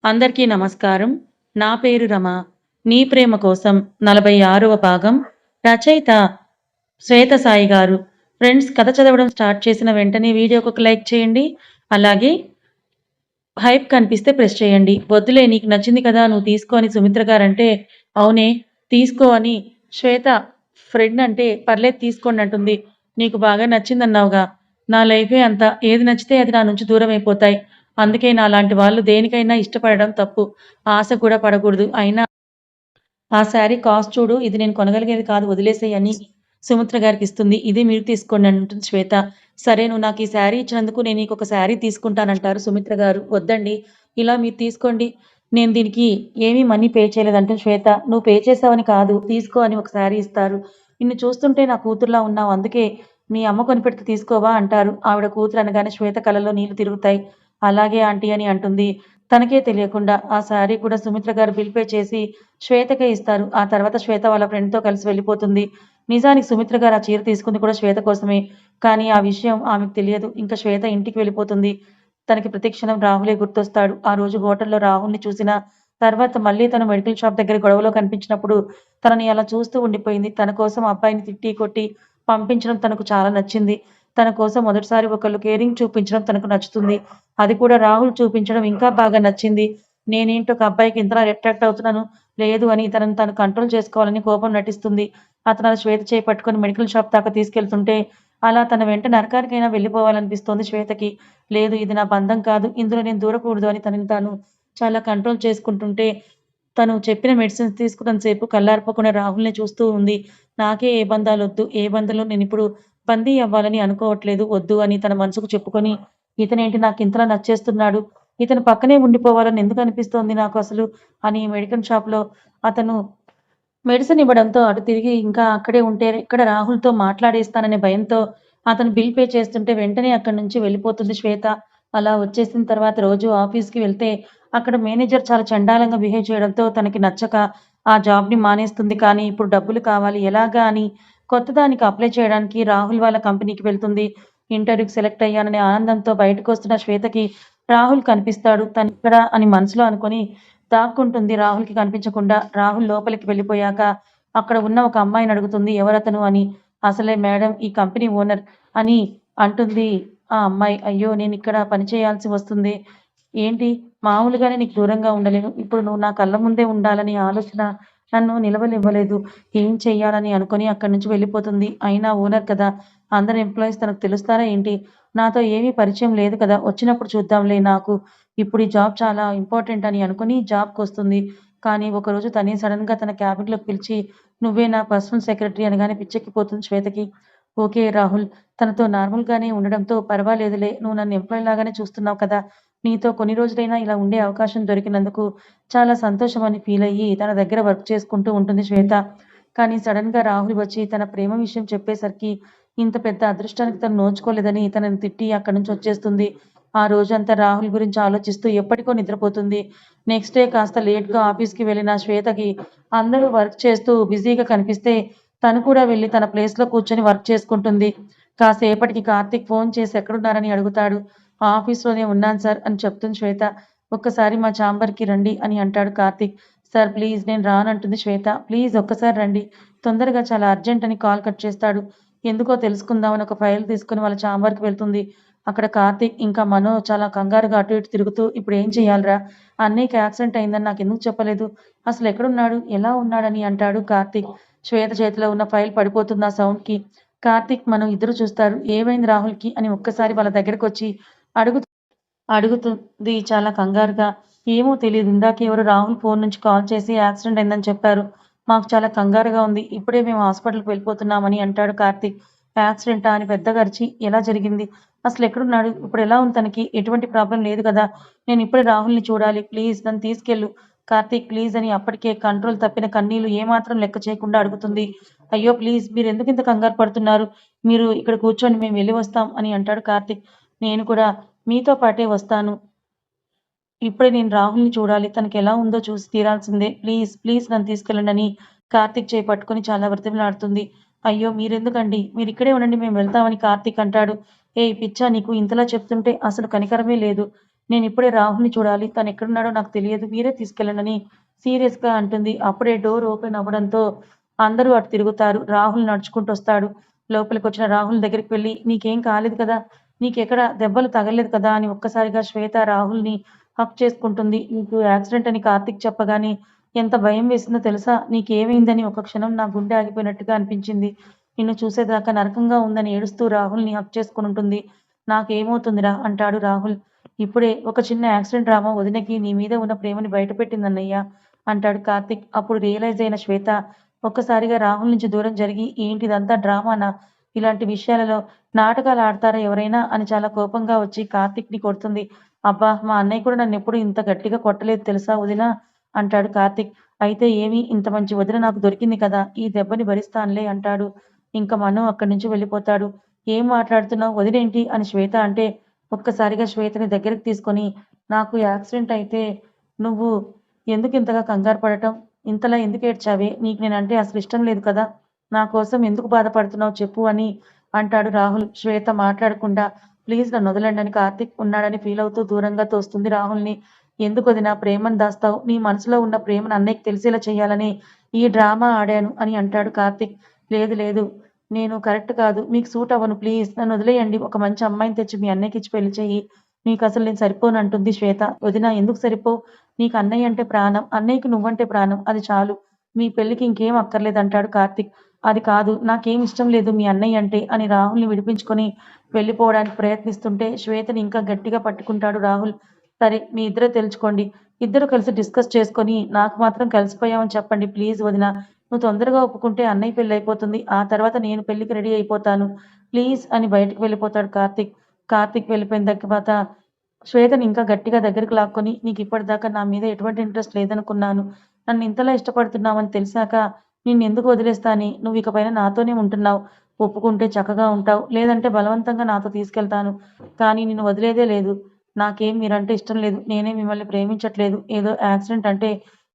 అందరికీ నమస్కారం. నా పేరు రమ. 'నీ ప్రేమ కోసం' 46వ భాగం. రచయిత శ్వేత సాయి గారు. ఫ్రెండ్స్, కథ చదవడం స్టార్ట్ చేసిన వెంటనే వీడియోకి ఒక లైక్ చేయండి. అలాగే హైప్ కనిపిస్తే ప్రెస్ చేయండి. వద్దులే, నీకు నచ్చింది కదా, నువ్వు తీసుకో అని సుమిత్ర గారంటే, అవునే తీసుకో అని శ్వేత ఫ్రెండ్ అంటే, పర్లేదు తీసుకోండి అంటుంది. నీకు బాగా నచ్చిందన్నావుగా, నా లైఫే అంత, ఏది నచ్చితే అది నా నుంచి దూరం అయిపోతాయి. అందుకే నాలాంటి వాళ్ళు దేనికైనా ఇష్టపడడం తప్పు. ఆశ కూడా పడకూడదు. అయినా ఆ శారీ కాస్ట్ చూడు, ఇది నేను కొనగలిగేది కాదు, వదిలేసేయ్ అని సుమిత్ర గారికిస్తుంది. ఇది మీరు తీసుకోండి అంటుంది శ్వేత. సరే, నువ్వు నాకు ఈ శారీ ఇచ్చినందుకు నేను నీకొక శారీ తీసుకుంటానంటారు సుమిత్ర గారు. వద్దండి, ఇలా మీరు తీసుకోండి. నేను దీనికి ఏమీ మనీ పే చేయలేదంటుంది శ్వేత. నువ్వు పే చేసావని కాదు, తీసుకో అని ఒక శారీ ఇస్తారు. నిన్ను చూస్తుంటే నా కూతురులా ఉన్నావు, అందుకే మీ అమ్మ కొనిపెడితే తీసుకోవా అంటారు. ఆవిడ కూతురు అనగానే శ్వేత కళ్ళలో నీళ్లు తిరుగుతాయి. అలాగే ఆంటీ అని అంటుంది. తనకే తెలియకుండా ఆ శారీ కూడా సుమిత్ర గారు బిల్ పే చేసి శ్వేతకే ఇస్తారు. ఆ తర్వాత శ్వేత వాళ్ళ ఫ్రెండ్‌తో కలిసి వెళ్ళిపోతుంది. నిజానికి సుమిత్ర గారు ఆ చీర తీసుకుంది కూడా శ్వేత కోసమే. కానీ ఆ విషయం ఆమెకు తెలియదు. ఇంక శ్వేత ఇంటికి వెళ్ళిపోతుంది. తనకి ప్రతిక్షణం రాహులే గుర్తొస్తాడు. ఆ రోజు హోటల్‌లో రాహుల్‌ని చూసిన తర్వాత మళ్ళీ తను మెడికల్ షాప్ దగ్గర గొడవలో కనిపించినప్పుడు తనని అలా చూస్తూ ఉండిపోయింది. తన కోసం అబ్బాయిని తిట్టి, కొట్టి పంపించడం తనకు చాలా నచ్చింది. తన కోసం మొదటిసారి ఒకళ్ళు కేరింగ్ చూపించడం తనకు నచ్చుతుంది. అది కూడా రాహుల్ చూపించడం ఇంకా బాగా నచ్చింది. నేనేంటి ఒక అబ్బాయికి ఇంతలా అట్రాక్ట్ అవుతున్నాను, లేదు అని తనను తాను కంట్రోల్ చేసుకోవాలని కోపం నటిస్తుంది. అతను అలా శ్వేత చేయి పట్టుకొని మెడికల్ షాప్ దాకా తీసుకెళ్తుంటే, అలా తన వెంట నరకానికైనా వెళ్ళిపోవాలనిపిస్తోంది శ్వేతకి. లేదు, ఇది నా బంధం కాదు, ఇందులో నేను దూరకూడదు అని తనని తాను చాలా కంట్రోల్ చేసుకుంటుంటే, తను చెప్పిన మెడిసిన్స్ తీసుకున్నంత సేపు కళ్ళార్పకుండా రాహుల్‌నే చూస్తూ ఉంది. నాకే ఏ బంధాలొద్దు, ఏ బంధంలో నేనిప్పుడు బందీ అవ్వాలని అనుకోవట్లేదు, వద్దు అని తన మనసుకు చెప్పుకొని, ఇతనేంటి నాకింతలా నచ్చేస్తున్నాడు, ఇతను పక్కనే ఉండిపోవాలని ఎందుకు అనిపిస్తోంది నాకు అసలు అని మెడికల్ షాప్‌లో అతను మెడిసిన్ ఇవ్వడంతో అటు తిరిగి ఇంకా అక్కడే ఉంటే ఇక్కడ రాహుల్‌తో మాట్లాడేస్తాననే భయంతో అతను బిల్ పే చేస్తుంటే వెంటనే అక్కడి నుంచి వెళ్ళిపోతుంది శ్వేత. అలా వచ్చేసిన తర్వాత రోజు ఆఫీస్‌కి వెళ్తే అక్కడ మేనేజర్ చాలా చండాలంగా బిహేవ్ చేయడంతో తనకి నచ్చక ఆ జాబ్‌ని మానేస్తుంది. కానీ ఇప్పుడు డబ్బులు కావాలి, ఎలాగా అని కొత్త దానికి అప్లై చేయడానికి రాహుల్ వాళ్ళ కంపెనీకి వెళ్తుంది. ఇంటర్వ్యూకి సెలెక్ట్ అయ్యాననే ఆనందంతో బయటకొస్తున్న శ్వేతకి రాహుల్ కనిపిస్తాడు. తనిక్కడ అని మనసులో అనుకొని దాక్కుంటుంది రాహుల్‌కి కనిపించకుండా. రాహుల్ లోపలికి వెళ్ళిపోయాక అక్కడ ఉన్న ఒక అమ్మాయిని అడుగుతుంది ఎవరతను అని. అసలే మేడం ఈ కంపెనీ ఓనర్ అని అంటుంది ఆ అమ్మాయి. అయ్యో, నేనిక్కడ పని చేయాల్సి వస్తుందే. ఏంటి, మామూలుగానే నీకు దూరంగా ఉండలేను, ఇప్పుడు నువ్వు నా కళ్ళ ముందే ఉండాలనే ఆలోచన నన్ను నిలవనివ్వలేదు. ఏం చెయ్యాలని అనుకొని అక్కడి నుంచి వెళ్ళిపోతుంది. అయినా ఓనర్ కదా, అందరు ఎంప్లాయీస్ తనకు తెలుస్తారా ఏంటి? నాతో ఏమీ పరిచయం లేదు కదా, వచ్చినప్పుడు చూద్దాంలే, నాకు ఇప్పుడు ఈ జాబ్ చాలా ఇంపార్టెంట్ అని అనుకుని జాబ్‌కొస్తుంది. కానీ ఒకరోజు తనే సడెన్‌గా తన క్యాబిన్‌లోకి పిలిచి, "నువ్వే నా పర్సనల్ సెక్రటరీ" అనగానే పిచ్చెక్కిపోతుంది శ్వేతకి. ఓకే రాహుల్, తనతో నార్మల్‌గానే ఉండడంతో పర్వాలేదులే, నువ్వు నన్ను ఎంప్లాయీ లాగానే చూస్తున్నావు కదా, నీతో కొన్ని రోజులైనా ఇలా ఉండే అవకాశం దొరికినందుకు చాలా సంతోషం అని ఫీలయ్యి తన దగ్గర వర్క్ చేసుకుంటూ ఉంటుంది శ్వేత. కానీ సడెన్‌గా రాహుల్ వచ్చి తన ప్రేమ విషయం చెప్పేసరికి ఇంత పెద్ద అదృష్టానికి తను నోచుకోలేదని తనని తిట్టి అక్కడి నుంచి వచ్చేస్తుంది. ఆ రోజంతా రాహుల్ గురించి ఆలోచిస్తూ ఎప్పటికో నిద్రపోతుంది. నెక్స్ట్ డే కాస్త లేట్‌గా ఆఫీస్‌కి వెళ్ళిన శ్వేతకి అందరూ వర్క్ చేస్తూ బిజీగా కనిపిస్తే తను కూడా వెళ్లి తన ప్లేస్‌లో కూర్చొని వర్క్ చేసుకుంటుంది. కాసేపటికి కార్తీక్ ఫోన్ చేసి ఎక్కడున్నారని అడుగుతాడు. ఆఫీస్‌లోనే ఉన్నాను సార్ అని చెప్తుంది శ్వేత. ఒక్కసారి మా ఛాంబర్‌కి రండి అని అంటాడు కార్తీక్. సార్ ప్లీజ్ నేను రానంటుంది శ్వేత. ప్లీజ్ ఒక్కసారి రండి, తొందరగా, చాలా అర్జెంట్ అని కాల్ కట్ చేస్తాడు. ఎందుకో తెలుసుకుందామని ఒక ఫైల్ తీసుకొని వాళ్ళ ఛాంబర్‌కి వెళ్తుంది. అక్కడ కార్తీక్ ఇంకా మనో చాలా కంగారుగా అటు ఇటు తిరుగుతూ, ఇప్పుడేం చెయ్యాలిరా? అన్నయ్యకి యాక్సిడెంట్ అయిందని నాకెందుకు చెప్పలేదు? అసలెక్కడున్నాడు? ఎలా ఉన్నాడని అంటాడు కార్తీక్. శ్వేత చేతిలో ఉన్న ఫైల్ పడిపోతుంది ఆ సౌండ్‌కి. కార్తీక్, మనం ఇద్దరు చూస్తారు. ఏమైంది రాహుల్‌కి అని ఒక్కసారి వాళ్ళ దగ్గరకొచ్చి అడుగు అడుగుతుంది చాలా కంగారుగా. ఏమో తెలీదు, ఇందాక ఎవరో రాహుల్ ఫోన్ నుంచి కాల్ చేసి యాక్సిడెంట్ అయిందని చెప్పారు. మాకు చాలా కంగారుగా ఉంది. ఇప్పుడే మేము హాస్పిటల్‌కి వెళ్ళిపోతున్నామని అంటాడు కార్తీక్. యాక్సిడెంటా అని పెద్దగా అరిచి, ఎలా జరిగింది? అసలెక్కడున్నాడు? ఇప్పుడెలా ఉంది తనకి? ఎటువంటి ప్రాబ్లమ్ లేదు కదా? నేనిప్పుడే రాహుల్‌ని చూడాలి. ప్లీజ్ నన్ను తీసుకెళ్ళు. కార్తీక్ ప్లీజ్ అని అప్పటికే కంట్రోల్ తప్పిన కన్నీళ్లు ఏమాత్రం లెక్క చేయకుండా అడుగుతుంది. అయ్యో ప్లీజ్, మీరెందుకింత కంగారు పడుతున్నారు? మీరు ఇక్కడ కూర్చోండి, మేము వెళ్లి వస్తాం అని అంటాడు కార్తీక్. నేను కూడా మీతో పాటే వస్తాను. ఇప్పుడే నేను రాహుల్‌ని చూడాలి, తనకెలా ఉందో చూసి తీరాల్సిందే. ప్లీజ్, ప్లీజ్ నన్ను తీసుకెళ్ళండని కార్తీక్ చేయి పట్టుకొని చాలా బ్రతిమిలాడుతుంది. అయ్యో, మీరెందుకండి? మీరిక్కడే ఉండండి, మేము వెళ్తామని కార్తీక్ అంటాడు. ఏయ్ పిచ్చా నీకు, ఇంతలా చెప్తుంటే అసలు కనికరమే లేదు. నేనిప్పుడే రాహుల్‌ని చూడాలి. తనెక్కడున్నాడో నాకు తెలియదు. మీరే తీసుకెళ్ళండని సీరియస్‌గా అంటుంది. అప్పుడే డోర్ ఓపెన్ అవ్వడంతో అందరూ అటు తిరుగుతారు. రాహుల్ నడుచుకుంటొస్తాడు. లోపలికొచ్చిన రాహుల్ దగ్గరికి వెళ్లి, "నీకేం కాలేదు కదా? నీకెక్కడ దెబ్బలు తగలలేదు కదా?" అని ఒక్కసారిగా శ్వేత రాహుల్‌ని హగ్ చేసుకుంటుంది. "నీకు యాక్సిడెంట్ అని కార్తీక్ చెప్పగానే ఎంత భయం వేసిందో తెలుసా? నీకేమైందని ఒక క్షణం నా గుండె ఆగిపోయినట్టుగా అనిపించింది. నిన్ను చూసేదాకా నరకంగా ఉందని" ఏడుస్తూ రాహుల్‌ని హగ్ చేసుకొనుంటుంది. "నాకేమవుతుందిరా?" అంటాడు రాహుల్. "ఇప్పుడే ఒక చిన్న యాక్సిడెంట్ డ్రామా వదినకి నీ మీద ఉన్న ప్రేమని బయటపెట్టిందన్నయ్య" అంటాడు కార్తీక్. అప్పుడు రియలైజ్ అయిన శ్వేత ఒక్కసారిగా రాహుల్ నుంచి దూరం జరిగి, "ఏంటి ఇదంతా డ్రామానా? ఇలాంటి విషయాలలో నాటకాలు ఆడతారా ఎవరైనా?" అని చాలా కోపంగా వచ్చి కార్తీక్‌ని కొడుతుంది. "అబ్బా! మా అన్నయ్య కూడా నన్నెప్పుడు ఇంత గట్టిగా కొట్టలేదు తెలుసా వదినా" అంటాడు కార్తీక్. "అయితే ఏమి? ఇంత మంచి వదిన నాకు దొరికింది కదా! ఈ దెబ్బని భరిస్తానులే" అంటాడు. ఇంక మను అక్కడి నుంచి వెళ్ళిపోతాడు. "ఏం మాట్లాడుతున్నావు? వదినేంటి?" అని శ్వేత అంటే, ఒక్కసారిగా శ్వేతని దగ్గరికి తీసుకొని, "నాకు యాక్సిడెంట్ అయితే నువ్వు ఎందుకింతగా కంగారు పడటం? ఇంతలా ఎందుకేడ్చావే? నీకు నేనంటే అసలు ఇష్టం లేదు కదా! నా కోసం ఎందుకు బాధపడుతున్నావు చెప్పు" అని అంటాడు రాహుల్. శ్వేత మాట్లాడకుండా, "ప్లీజ్ నన్నొదలండి" అని కార్తీక్ ఉన్నాడని ఫీలవుతూ దూరంగా తోస్తుంది రాహుల్‌ని. "ఎందుకొదినా ప్రేమని దాస్తావు? నీ మనసులో ఉన్న ప్రేమను అన్నయ్యకి తెలిసేలా చెయ్యాలని ఈ డ్రామా ఆడాను" అని అంటాడు కార్తీక్. "లేదు లేదు. నేను కరెక్ట్ కాదు. మీకు సూట్ అవ్వను. ప్లీజ్ నన్నొదిలేయండి. ఒక మంచి అమ్మాయిని తెచ్చి మీ అన్నయ్యకిచ్చి పెళ్లి చెయ్యి. నీకసలు నేను సరిపోను" అంటుంది శ్వేత. "వదినా ఎందుకు సరిపోవు? నీకు అన్నయ్య అంటే ప్రాణం. అన్నయ్యకి నువ్వంటే ప్రాణం. అది చాలు. మీ పెళ్ళికి ఇంకేం అక్కర్లేదు" అంటాడు కార్తీక్. "అది కాదు. నాకేం ఇష్టం లేదు మీ అన్నయ్య అంటే" అని రాహుల్‌ని విడిపించుకొని వెళ్ళిపోవడానికి ప్రయత్నిస్తుంటే శ్వేతని ఇంకా గట్టిగా పట్టుకుంటాడు రాహుల్. "సరే మీ ఇద్దరే తేల్చుకోండి. ఇద్దరు కలిసి డిస్కస్ చేసుకొని నాకు మాత్రం కలిసిపోయామని చెప్పండి ప్లీజ్ వదినా. నువ్వు తొందరగా ఒప్పుకుంటే అన్నయ్య పెళ్లయిపోతుంది. ఆ తర్వాత నేను పెళ్ళికి రెడీ అయిపోతాను. ప్లీజ్" అని బయటికి వెళ్ళిపోతాడు కార్తీక్. కార్తీక్ వెళ్ళిపోయిన తర్వాత శ్వేతని ఇంకా గట్టిగా దగ్గరికి లాక్కొని, "నీకిప్పటిదాకా నా మీద ఎటువంటి ఇంట్రెస్ట్ లేదనుకున్నాను. నన్నింతలా ఇష్టపడుతున్నావని తెలిసాక నిన్నెందుకు వదిలేస్తానే? నువ్వికపైన నాతోనే ఉంటున్నావు. ఒప్పుకుంటే చక్కగా ఉంటావు. లేదంటే బలవంతంగా నాతో తీసుకెళ్తాను. కానీ నిన్ను వదిలేదే లేదు. నాకేం మీరంటే ఇష్టం లేదు. నేనే మిమ్మల్ని ప్రేమించట్లేదు. ఏదో యాక్సిడెంట్ అంటే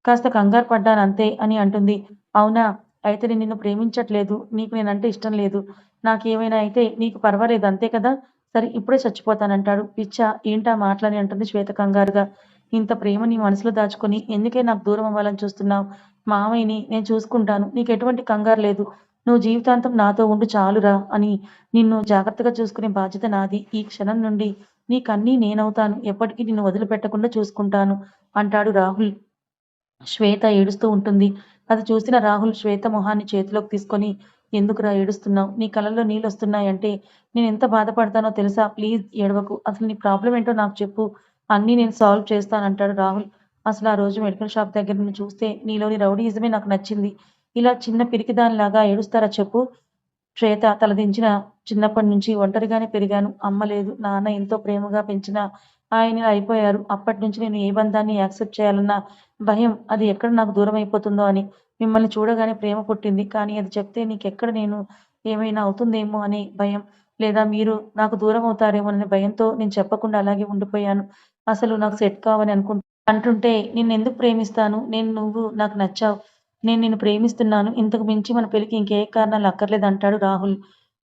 కాస్త కంగారు పడ్డానంతే" అని అంటుంది. "అవునా? అయితే నేను నిన్ను ప్రేమించట్లేదు. నీకు నేనంటే ఇష్టం లేదు. నాకేమైనా అయితే నీకు పర్వాలేదు అంతే కదా? సరే ఇప్పుడే చచ్చిపోతానంటాడు. "పిచ్చా? ఏంటా మాటలని" అంటుంది శ్వేత కంగారుగా. "ఇంత ప్రేమ నీ మనసులో దాచుకొని ఎందుకే నాకు దూరం అవ్వాలని చూస్తున్నావు? మామయ్యని నేను చూసుకుంటాను. నీకెటువంటి కంగారు లేదు. నువ్వు జీవితాంతం నాతో ఉండు చాలురా" అని "నిన్ను జాగ్రత్తగా చూసుకునే బాధ్యత నాది. ఈ క్షణం నుండి నీకన్నీ నేనవుతాను. ఎప్పటికీ నిన్ను వదిలిపెట్టకుండా చూసుకుంటాను" అంటాడు రాహుల్. శ్వేత ఏడుస్తూ ఉంటుంది. అది చూసిన రాహుల్ శ్వేత మొహాన్ని చేతిలోకి తీసుకొని, "ఎందుకురా ఏడుస్తున్నావు? నీ కళ్ళల్లో నీళ్ళొస్తున్నాయంటే నేనెంత బాధపడతానో తెలుసా? ప్లీజ్ ఏడవకు. అసలు నీ ప్రాబ్లమ్ ఏంటో నాకు చెప్పు. అన్నీ నేను సాల్వ్ చేస్తానంటాడు రాహుల్. అసలు ఆ రోజు మెడికల్ షాప్ దగ్గర నిన్ను చూస్తే నీలోని రౌడీయిజమే నాకు నచ్చింది. ఇలా చిన్న పిరికిదానిలాగా ఏడుస్తారా చెప్పు? శ్వేత తలదించిన చిన్నప్పటి నుంచి ఒంటరిగానే పెరిగాను. అమ్మ లేదు. నాన్న ఎంతో ప్రేమగా పెంచినా ఆయన ఇలా అయిపోయారు. అప్పటినుంచి నేను ఏ బంధాన్ని యాక్సెప్ట్ చేయాలన్నా భయం. అది ఎక్కడ నాకు దూరమైపోతుందో అని. మిమ్మల్ని చూడగానే ప్రేమ పుట్టింది. కానీ అది చెప్తే నీకెక్కడ నేను ఏమైనా అవుతుందేమో అని భయం. లేదా మీరు నాకు దూరమవుతారేమోననే భయంతో నేను చెప్పకుండా అలాగే ఉండిపోయాను. అసలు నాకు సెట్ కావని అంటుంటే నిన్నెందుకు ప్రేమిస్తాను? నువ్వు నాకు నచ్చావు. నేను నిన్ను ప్రేమిస్తున్నాను. ఇంతకు మించి మన పెళ్ళికి ఇంకే కారణాలు అక్కర్లేదంటాడు రాహుల్.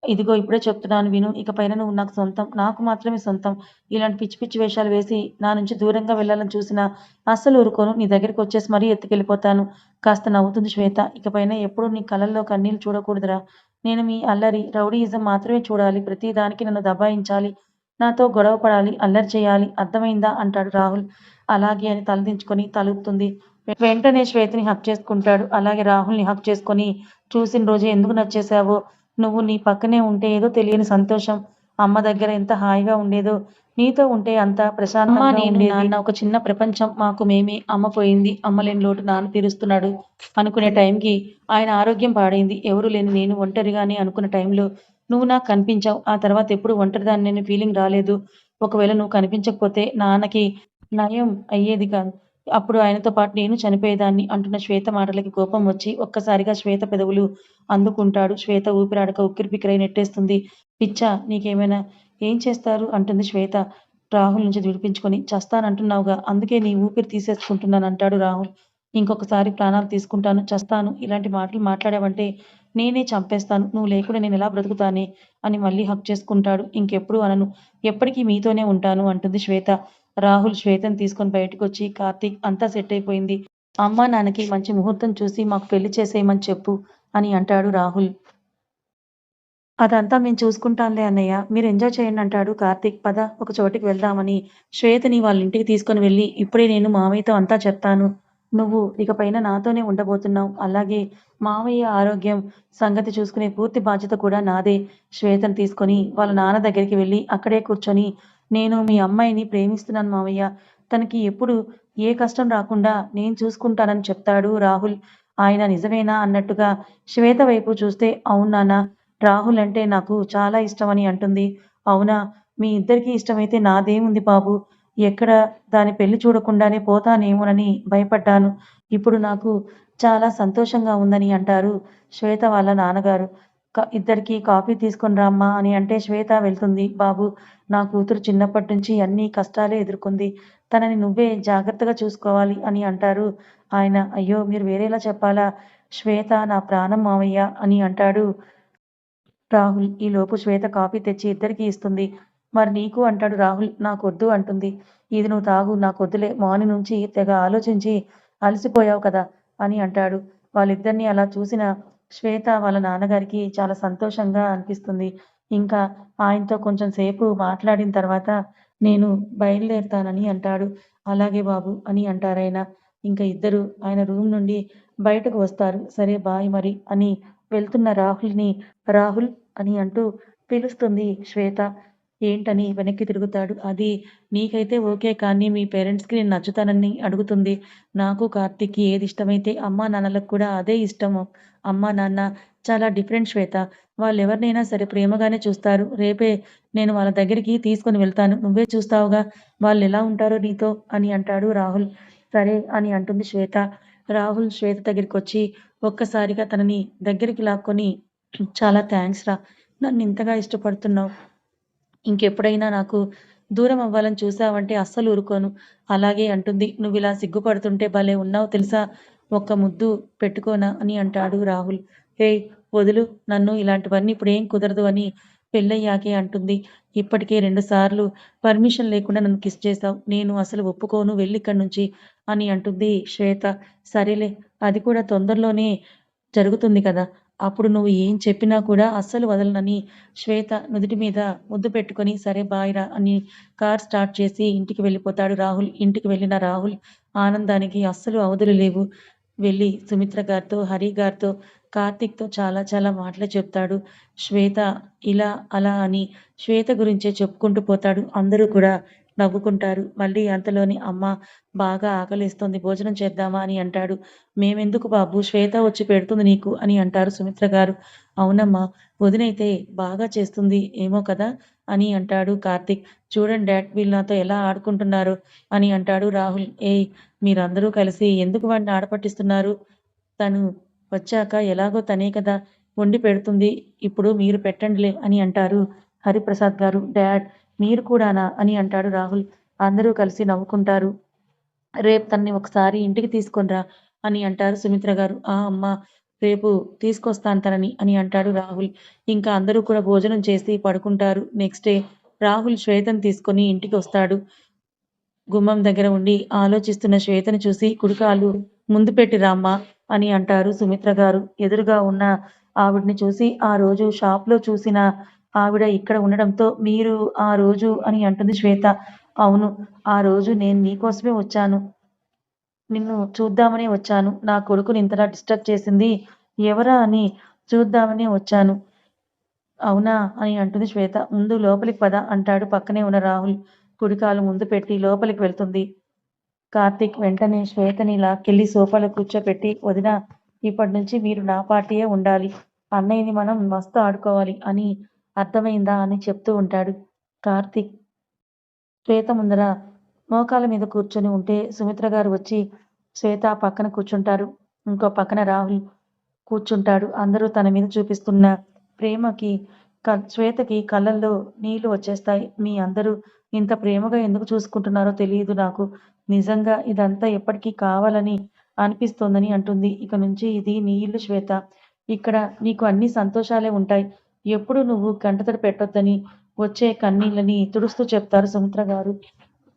"ఇదిగో ఇప్పుడే చెప్తున్నాను విను. ఇకపైన నువ్వు నాకు సొంతం. నాకు మాత్రమే సొంతం. ఇలాంటి పిచ్చి పిచ్చి వేషాలు వేసి నా నుంచి దూరంగా వెళ్ళాలని చూసినా అస్సలు ఊరుకోను. నీ దగ్గరికొచ్చేసి మరీ ఎత్తుకెళ్ళిపోతాను." కాస్త నవ్వుతుంది శ్వేత. "ఇకపైన ఎప్పుడూ నీ కళ్ళల్లో కన్నీళ్లు చూడకూడదురా. నేను మీ అల్లరి, రౌడీయిజం మాత్రమే చూడాలి. ప్రతి దానికి నన్ను దబాయించాలి. నాతో గొడవ పడాలి, అల్లరి చేయాలి. అర్థమైందా?" అంటాడు రాహుల్. "అలాగే" అని తలదించుకొని తలూపుతుంది. వెంటనే శ్వేతని హగ్ చేసుకుంటాడు. అలాగే రాహుల్‌ని హగ్ చేసుకొని, "చూసిన రోజే ఎందుకు నచ్చేసావో, నువ్వు నీ పక్కనే ఉంటే ఏదో తెలియని సంతోషం. అమ్మ దగ్గర ఎంత హాయిగా ఉండేదో, నీతో ఉంటే అంత ప్రశాంతంగా అమ్మ, నేను, ఉండేది. నాన్న ఒక చిన్న ప్రపంచం మాకు మేమే. అమ్మ పోయింది. అమ్మ లేని లోటు నాన్న తీరుస్తున్నాడు అనుకునే టైంకి ఆయన ఆరోగ్యం పాడైంది. ఎవరు లేని నేను ఒంటరిగానే అనుకున్న టైంలో నువ్వు నాకు కనిపించావు. ఆ తర్వాత ఎప్పుడు ఒంటరిదాన్ననే ఫీలింగ్ రాలేదు. ఒకవేళ నువ్వు కనిపించకపోతే నాన్నకి నయం అయ్యేది కాదు. అప్పుడు ఆయనతో పాటు నేను చనిపోయేదాన్ని" అంటున్న శ్వేత మాటలకి కోపం వచ్చి ఒక్కసారిగా శ్వేత పెదవులు అందుకుంటాడు. శ్వేత ఊపిరాడక ఉక్కిరిబిక్కిరై నెట్టేస్తుంది. "పిచ్చా? నీకేమైనా ఏం చేస్తారు?" అంటుంది శ్వేత రాహుల్ నుంచి విడిపించుకొని. "చస్తానంటున్నావుగా అందుకే నీ ఊపిరి తీసేసుకుంటున్నానంటాడు రాహుల్. "ఇంకొకసారి ప్రాణాలు తీసుకుంటాను, చస్తాను. ఇలాంటి మాటలు మాట్లాడావంటే నేనే చంపేస్తాను. నువ్వు లేకుండా నేనెలా బ్రతుకుతానే" అని మళ్ళీ హగ్ చేసుకుంటాడు. "ఇంకెప్పుడూ అనను. ఎప్పటికీ మీతోనే ఉంటాను" అంటుంది శ్వేత. రాహుల్ శ్వేతని తీసుకొని బయటకొచ్చి, కార్తీక్ అంతా సెట్ అయిపోయింది. అమ్మా నాన్నకి మంచి ముహూర్తం చూసి మాకు పెళ్లి చేసేయమని చెప్పు అని అంటాడు రాహుల్. అదంతా మేము చూసుకుంటాంలే అన్నయ్య. మీరు ఎంజాయ్ చేయండి అంటాడు కార్తీక్. పద ఒక చోటికి వెళ్దామని శ్వేతని వాళ్ళ ఇంటికి తీసుకొని వెళ్ళి, ఇప్పుడే నేను మామయ్యతో అంతా చెప్తాను. నువ్వు ఇకపైన నాతోనే ఉండబోతున్నావు. అలాగే మామయ్య ఆరోగ్యం సంగతి చూసుకునే పూర్తి బాధ్యత కూడా నాదే. శ్వేతని తీసుకొని వాళ్ళ నాన్న దగ్గరికి వెళ్ళి అక్కడే కూర్చొని, నేను మీ అమ్మాయిని ప్రేమిస్తున్నాను మావయ్య. తనకి ఎప్పుడు ఏ కష్టం రాకుండా నేను చూసుకుంటానని చెప్తాడు రాహుల్. ఆయన నిజమేనా అన్నట్టుగా శ్వేత వైపు చూస్తే, అవును నాన్న, రాహుల్ అంటే నాకు చాలా ఇష్టమని అంటుంది. అవునా? మీ ఇద్దరికీ ఇష్టమైతే నాదేముంది బాబు. ఎక్కడ దాని పెళ్లి చూడకుండానే పోతానేమోనని భయపడ్డాను. ఇప్పుడు నాకు చాలా సంతోషంగా ఉందని అంటారు శ్వేత వాళ్ళ నాన్నగారు. ఇద్దరికీ కాఫీ తీసుకొని రామ్మా అని అంటే శ్వేత వెళ్తుంది. బాబు, నా కూతురు చిన్నప్పటి నుంచి అన్ని కష్టాలే ఎదుర్కొంది. తనని నువ్వే జాగ్రత్తగా చూసుకోవాలి అని అంటారు ఆయన. అయ్యో! మీరు వేరేలా చెప్పాలా? శ్వేత నా ప్రాణం మావయ్య అని అంటాడు రాహుల్. ఈలోపు శ్వేత కాఫీ తెచ్చి ఇద్దరికీ ఇస్తుంది. మరి నీకు అంటాడు రాహుల్. నాకొద్దు అంటుంది. ఇది నువ్వు తాగు, నాకొద్దులే. మార్నింగ్ నుంచి తెగ ఆలోచించి అలసిపోయావు కదా అని అంటాడు. వాళ్ళిద్దరిని అలా చూసిన శ్వేత వాళ్ళ నాన్నగారికి చాలా సంతోషంగా అనిపిస్తుంది. ఇంకా ఆయనతో కొంచెం సేపు మాట్లాడిన తర్వాత నేను బయలుదేరుతానని అంటాడు. అలాగే బాబు అని అంటారాయన. ఇంకా ఇద్దరు ఆయన రూమ్ నుండి బయటకు వస్తారు. సరే బాయ్ మరి అని వెళ్తున్న రాహుల్ని రాహుల్ అని అంటూ పిలుస్తుంది శ్వేత. ఏంటని వెనక్కి తిరుగుతాడు. అది నీకైతే ఓకే, కానీ మీ పేరెంట్స్‌కి నేను నచ్చుతానని అడుగుతుంది. నాకు కార్తీక్‌కి ఏది ఇష్టమైతే అమ్మా నాన్నలకు కూడా అదే ఇష్టము. అమ్మా నాన్న చాలా డిఫరెంట్ శ్వేత. వాళ్ళెవరినైనా సరే ప్రేమగానే చూస్తారు. రేపే నేను వాళ్ళ దగ్గరికి తీసుకొని వెళ్తాను. నువ్వే చూస్తావుగా వాళ్ళెలా ఉంటారో నీతో అని అంటాడు రాహుల్. సరే అని అంటుంది శ్వేత. రాహుల్ శ్వేత దగ్గరికొచ్చి ఒక్కసారిగా తనని దగ్గరికి లాక్కొని, చాలా థాంక్స్ రా! నన్నింతగా ఇష్టపడుతున్నావు. ఇంకెప్పుడైనా నాకు దూరం అవ్వాలని చూసావంటే అస్సలు ఊరుకోను. అలాగే అంటుంది. నువ్విలా సిగ్గుపడుతుంటే భలే ఉన్నావు తెలుసా! ఒక్క ముద్దు పెట్టుకోనా అని అంటాడు రాహుల్. ఏయ్! వదులు నన్ను, ఇలాంటివన్నీ ఇప్పుడేం కుదరదు అని పెళ్ళయ్యాకే అంటుంది. ఇప్పటికే 2 సార్లు పర్మిషన్ లేకుండా నన్ను కిస్ చేశావు. నేను అసలు ఒప్పుకోను, వెళ్ళిక్కడి నుంచి అని అంటుంది శ్వేత. సరేలే, అది కూడా తొందరలోనే జరుగుతుంది కదా! అప్పుడు నువ్వు ఏం చెప్పినా కూడా అస్సలు వదలనని శ్వేత నుదుటి మీద ముద్దు పెట్టుకొని, సరే బాయ్ రా అని కార్ స్టార్ట్ చేసి ఇంటికి వెళ్ళిపోతాడు రాహుల్. ఇంటికి వెళ్ళిన రాహుల్ ఆనందానికి అస్సలు అవధులు లేవు. వెళ్ళి సుమిత్ర గారితో, హరి గారితో, కార్తీక్‌తో చాలా చాలా మాటలు చెప్తాడు. శ్వేత ఇలా, అలా అని శ్వేత గురించే చెప్పుకుంటూ పోతాడు. అందరూ కూడా నవ్వుకుంటారు. మళ్ళీ అంతలోని అమ్మ, బాగా ఆకలేస్తోంది, భోజనం చేద్దామా అని అంటాడు. మేమెందుకు బాబు, శ్వేత వచ్చి పెడుతుంది నీకు అని అంటారు సుమిత్ర గారు. అవునమ్మా, వదినైతే బాగా చేస్తుంది ఏమో కదా అని అంటాడు కార్తీక్. చూడండి డాడ్, వీళ్ళు నాతో ఎలా ఆడుకుంటున్నారో అని అంటాడు రాహుల్. ఏయ్! మీరందరూ కలిసి ఎందుకు వాడిని ఆడపట్టిస్తున్నారు? తను వచ్చాక ఎలాగో తనే కదా వండి పెడుతుంది. ఇప్పుడు మీరు పెట్టండిలే అని అంటారు హరిప్రసాద్ గారు. డాడ్, మీరు కూడానా అని అంటాడు రాహుల్. అందరూ కలిసి నవ్వుకుంటారు. రేపు తనని ఒకసారి ఇంటికి తీసుకొని రా అని అంటారు సుమిత్ర గారు. ఆ! అమ్మా, రేపు తీసుకొస్తాను తనని అని అంటాడు రాహుల్. ఇంకా అందరూ కూడా భోజనం చేసి పడుకుంటారు. నెక్స్ట్ డే రాహుల్ శ్వేతని తీసుకొని ఇంటికొస్తాడు. గుమ్మం దగ్గర ఉండి ఆలోచిస్తున్న శ్వేతని చూసి, కుడికాలు ముందు పెట్టి రామ్మా అని అంటారు సుమిత్ర గారు. ఎదురుగా ఉన్న ఆవిడని చూసి, ఆ రోజు షాప్‌లో చూసిన ఆవిడ ఇక్కడ ఉండడంతో మీరు ఆ రోజు అని అంటుంది శ్వేత. అవును, ఆ రోజు నేను నీకోసమే వచ్చాను. నిన్ను చూద్దామనే వచ్చాను. నా కొడుకుని ఇంతలా డిస్టర్బ్ చేసింది ఎవరా అని చూద్దామనే వచ్చాను. అవునా అని అంటుంది శ్వేత. ముందు లోపలికి పద అంటాడు పక్కనే ఉన్న రాహుల్. కుడికాలు ముందు పెట్టి లోపలికి వెళ్తుంది. కార్తీక్ వెంటనే శ్వేతని లాక్కెళ్ళి సోఫాలో కూర్చోపెట్టి, వదినా, ఇప్పటినుంచి మీరు నా పార్టీయే ఉండాలి. అన్నయ్యని మనం మస్తు ఆడుకోవాలి అని అర్థమైందా అని చెప్తూ ఉంటాడు. కార్తీక్ శ్వేత ముందర మోకాళ్ళ మీద కూర్చొని ఉంటే సుమిత్ర గారు వచ్చి శ్వేత పక్కన కూర్చుంటారు. ఇంకో పక్కన రాహుల్ కూర్చుంటాడు. అందరూ తన మీద చూపిస్తున్న ప్రేమకి శ్వేతకి కళ్ళల్లో నీళ్లు వచ్చేస్తాయి. మీ అందరూ ఇంత ప్రేమగా ఎందుకు చూసుకుంటున్నారో తెలియదు నాకు. నిజంగా ఇదంతా ఎప్పటికీ కావాలని అనిపిస్తోందని అంటుంది. ఇక నుంచి ఇది నీ ఇల్లు శ్వేత. ఇక్కడ నీకు అన్ని సంతోషాలే ఉంటాయి. ఎప్పుడు నువ్వు కంటతడి పెట్టొద్దని వచ్చే కన్నీళ్ళని తుడుస్తూ చెప్తారు సుమిత్ర గారు.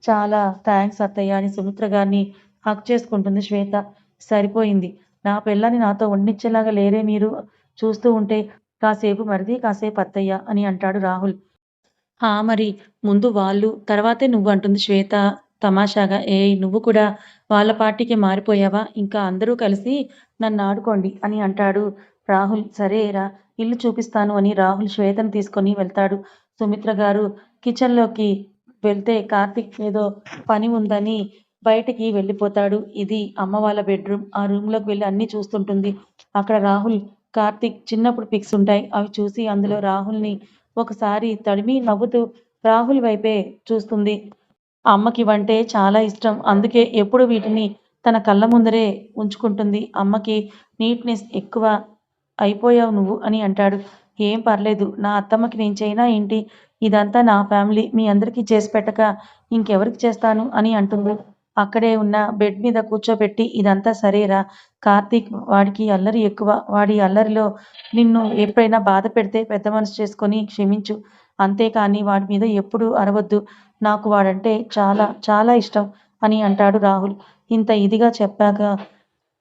చాలా థ్యాంక్స్ అత్తయ్య అని సుమిత్ర గారిని హగ్ చేసుకుంటుంది శ్వేత. సరిపోయింది. నా పిల్లని నాతో వండించేలాగా లేరే మీరు. చూస్తూ ఉంటే కాసేపు మరిది, కాసేపు అత్తయ్య అని అంటాడు రాహుల్. మరి ముందు వాళ్ళు, తర్వాతే నువ్వు అంటుంది శ్వేత తమాషాగా. ఏయ్! నువ్వు కూడా వాళ్ళ పార్టీకే మారిపోయావా? ఇంకా అందరూ కలిసి నన్నాడుకోండి అని అంటాడు రాహుల్. సరేరా ఇల్లు చూపిస్తాను అని రాహుల్ శ్వేతను తీసుకొని వెళ్తాడు. సుమిత్ర గారు కిచెన్‌లోకి వెళ్తే కార్తీక్ ఏదో పని ఉందని బయటికి వెళ్ళిపోతాడు. ఇది అమ్మ వాళ్ళ బెడ్‌రూమ్. ఆ రూమ్‌లోకి వెళ్లి అన్నీ చూస్తుంటుంది. అక్కడ రాహుల్, కార్తీక్ చిన్నప్పుడు పిక్స్ ఉంటాయి. అవి చూసి అందులో రాహుల్‌ని ఒకసారి తడిమి నవ్వుతూ రాహుల్ వైపే చూస్తుంది. అమ్మకివంటే చాలా ఇష్టం. అందుకే ఎప్పుడు వీటిని తన కళ్ళ ముందరే ఉంచుకుంటుంది. అమ్మకి నీట్‌నెస్ ఎక్కువ అయిపోయావు నువ్వు అని అంటాడు. ఏం పర్లేదు. నా అత్తమ్మకి నేను చేయనా ఏంటి? ఇదంతా నా ఫ్యామిలీ. మీ అందరికీ చేసి పెట్టక ఇంకెవరికి చేస్తాను అని అంటుంది. అక్కడే ఉన్న బెడ్ మీద కూర్చోబెట్టి ఇదంతా సరేరా! కార్తీక్ వాడికి అల్లరి ఎక్కువ. వాడి అల్లరిలో నిన్ను ఎప్పుడైనా బాధ పెడితే పెద్ద మనసు చేసుకొని క్షమించు. అంతేకానీ వాడి మీద ఎప్పుడూ అరవద్దు. నాకు వాడంటే చాలా, చాలా ఇష్టం అని అంటాడు రాహుల్. ఇంత ఇదిగా చెప్పాక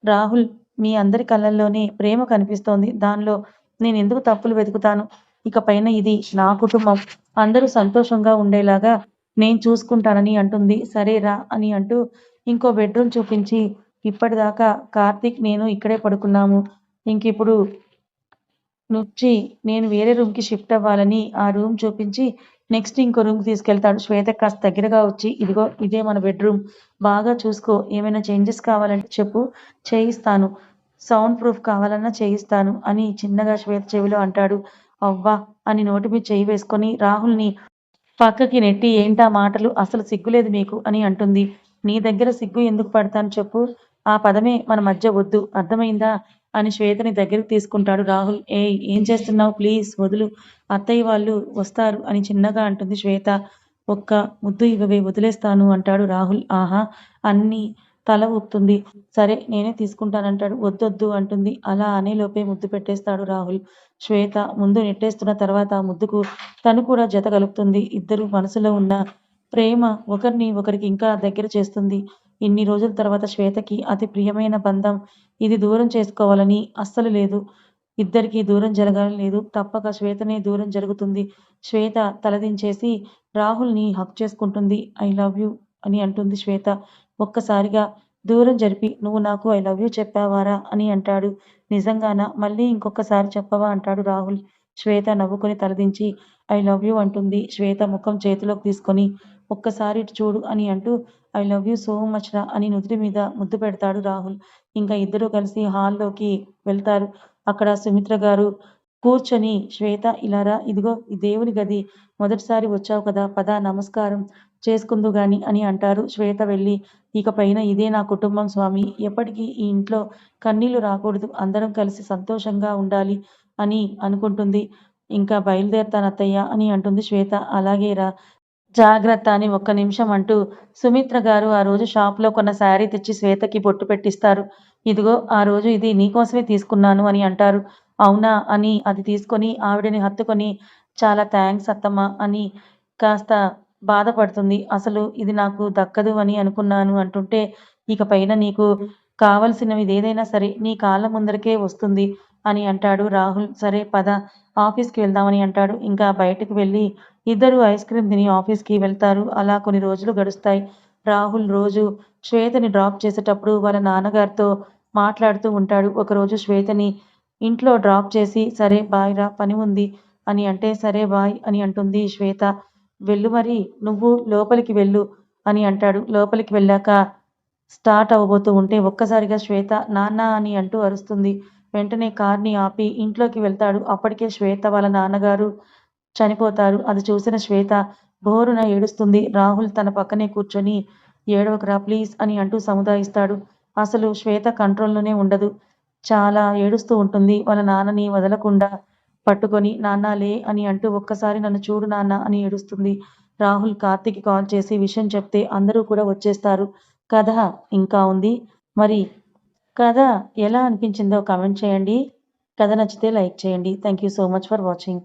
రాహుల్, మీ అందరి కళ్ళల్లోనే ప్రేమ కనిపిస్తోంది. దానిలో నేనెందుకు తప్పులు వెతుకుతాను? ఇకపైన ఇది నా కుటుంబం. అందరూ సంతోషంగా ఉండేలాగా నేను చూసుకుంటానని అంటుంది. సరేరా అని అంటూ ఇంకో బెడ్‌రూమ్ చూపించి, ఇప్పటిదాకా కార్తీక్, నేను ఇక్కడే పడుకున్నాము. ఇంకిప్పుడు నుంచి నేను వేరే రూమ్‌కి షిఫ్ట్ అవ్వాలని ఆ రూమ్ చూపించి నెక్స్ట్ ఇంకో రూమ్‌కి తీసుకెళ్తాడు. శ్వేతకి కాస్త దగ్గరగా వచ్చి, ఇదిగో ఇదే మన బెడ్‌రూమ్. బాగా చూసుకో. ఏమైనా చేంజెస్ కావాలంటే చెప్పు, చేయిస్తాను. సౌండ్ ప్రూఫ్ కావాలన్నా చేయిస్తాను అని చిన్నగా శ్వేత చెవిలో అంటాడు. అవ్వా! అని నోటి మీద చెయ్యి వేసుకొని రాహుల్‌ని పక్కకి నెట్టి, ఏంటా మాటలు? అసలు సిగ్గులేదు మీకు అని అంటుంది. నీ దగ్గర సిగ్గు ఎందుకు పడతాను చెప్పు? ఆ పదమే మన మధ్య వద్దు. అర్థమైందా? అని శ్వేతని దగ్గరికి తీసుకుంటాడు రాహుల్. ఏయ్! ఏం చేస్తున్నావు? ప్లీజ్ వదులు. అత్తయ్య వాళ్ళు వస్తారు అని చిన్నగా అంటుంది శ్వేత. ఒక్క ముద్దు ఇవ్వవే, వదిలేస్తాను అంటాడు రాహుల్. ఆహా! అన్నీ తల ఊపుతుంది. సరే నేనే తీసుకుంటానంటాడు. వద్దొద్దు అంటుంది. అలా అనేలోపే ముద్దు పెట్టేస్తాడు రాహుల్. శ్వేత ముందు నెట్టేస్తున్న తర్వాత ఆ ముద్దుకు తను కూడా జత కలుపుతుంది. ఇద్దరు మనసులో ఉన్న ప్రేమ ఒకరిని ఒకరికి ఇంకా దగ్గర చేస్తుంది. ఇన్ని రోజుల తర్వాత శ్వేతకి అతి ప్రియమైన బంధం ఇది దూరం చేసుకోవాలని అస్సలు లేదు. ఇద్దరికీ దూరం జరగాలని లేదు. తప్పక శ్వేతనే దూరం జరుగుతుంది. శ్వేత తలదించేసి రాహుల్‌ని హగ్ చేసుకుంటుంది. ఐ లవ్ యూ అని అంటుంది శ్వేత. ఒక్కసారిగా దూరం జరిపి, నువ్వు నాకు ఐ లవ్ యూ చెప్పావారా అని అంటాడు. నిజంగానా? మళ్ళీ ఇంకొకసారి చెప్పవా అంటాడు రాహుల్. శ్వేత నవ్వుకొని తలదించి ఐ లవ్ యూ అంటుంది. శ్వేత ముఖం చేతిలోకి తీసుకొని ఒక్కసారి ఇటు చూడు అని అంటూ I love you so much రా అని నుదుటి మీద ముద్దు పెడతాడు రాహుల్. ఇంకా ఇద్దరూ కలిసి హాల్లోకి వెళ్తారు. అక్కడ సుమిత్ర గారు కూర్చొని, శ్వేత ఇలా రా, ఇదిగో ఈ దేవుని గది. మొదటిసారి వచ్చావు కదా, పద నమస్కారం చేసుకుందువు గాని అని అంటారు. శ్వేత వెళ్ళి, ఇకపైన ఇదే నా కుటుంబం స్వామి. ఎప్పటికీ ఈ ఇంట్లో కన్నీళ్లు రాకూడదు. అందరం కలిసి సంతోషంగా ఉండాలి అని అనుకుంటుంది. ఇంకా బయలుదేరతానత్తయ్య అని అంటుంది శ్వేత. అలాగేరా, జాగ్రత్త అని ఒక్క నిమిషం అంటూ సుమిత్ర గారు ఆ రోజు షాప్‌లో కొన్న శారీ తెచ్చి శ్వేతకి బొట్టు పెట్టిస్తారు. ఇదిగో ఆ రోజు ఇది నీకోసమే తీసుకున్నాను అని అంటారు. అవునా అని అది తీసుకొని ఆవిడని హత్తుకొని, చాలా థాంక్స్ అత్తమ్మ అని కాస్త బాధపడుతుంది. అసలు ఇది నాకు దక్కదు అని అనుకున్నాను అంటుంటే, ఇకపైన నీకు కావాల్సినవిదేదైనా సరే నీ కాళ్ళ ముందరకే వస్తుంది అని అంటాడు రాహుల్. సరే పద ఆఫీస్‌కి వెళ్దామని అంటాడు. ఇంకా బయటకు వెళ్ళి ఇద్దరూ ఐస్ క్రీమ్ తిని ఆఫీస్‌కి వెళ్తారు. అలా కొన్ని రోజులు గడుస్తాయి. రాహుల్ రోజు శ్వేతని డ్రాప్ చేసేటప్పుడు వాళ్ళ నాన్నగారితో మాట్లాడుతూ ఉంటాడు. ఒకరోజు శ్వేతని ఇంట్లో డ్రాప్ చేసి, సరే బాయ్ రా, పని ఉంది అని అంటే, సరే బాయ్ అని అంటుంది శ్వేత. వెళ్ళు మరి, నువ్వు లోపలికి వెళ్ళు అని అంటాడు. లోపలికి వెళ్ళాక స్టార్ట్ అవ్వబోతూ ఉంటే ఒక్కసారిగా శ్వేత నాన్న అని అంటూ అరుస్తుంది. వెంటనే కార్‌ని ఆపి ఇంట్లోకి వెళ్తాడు. అప్పటికే శ్వేత వాళ్ళ నాన్నగారు చనిపోతారు. అది చూసిన శ్వేత భోరున ఏడుస్తుంది. రాహుల్ తన పక్కనే కూర్చొని ఏడవకురా ప్లీజ్ అని అంటూ సముదాయిస్తాడు. అసలు శ్వేత కంట్రోల్‌లోనే ఉండదు. చాలా ఏడుస్తూ ఉంటుంది. వాళ్ళ నాన్నని వదలకుండా పట్టుకొని, నాన్న లే అని అంటూ ఒక్కసారి నన్ను చూడు నాన్న అని ఏడుస్తుంది. రాహుల్ కార్తీకి కాల్ చేసి విషయం చెప్తే అందరూ కూడా వచ్చేస్తారు. కథ ఇంకా ఉంది. మరి కథ ఎలా అనిపించిందో కామెంట్ చేయండి. కథ నచ్చితే లైక్ చేయండి. Thank you so much for watching.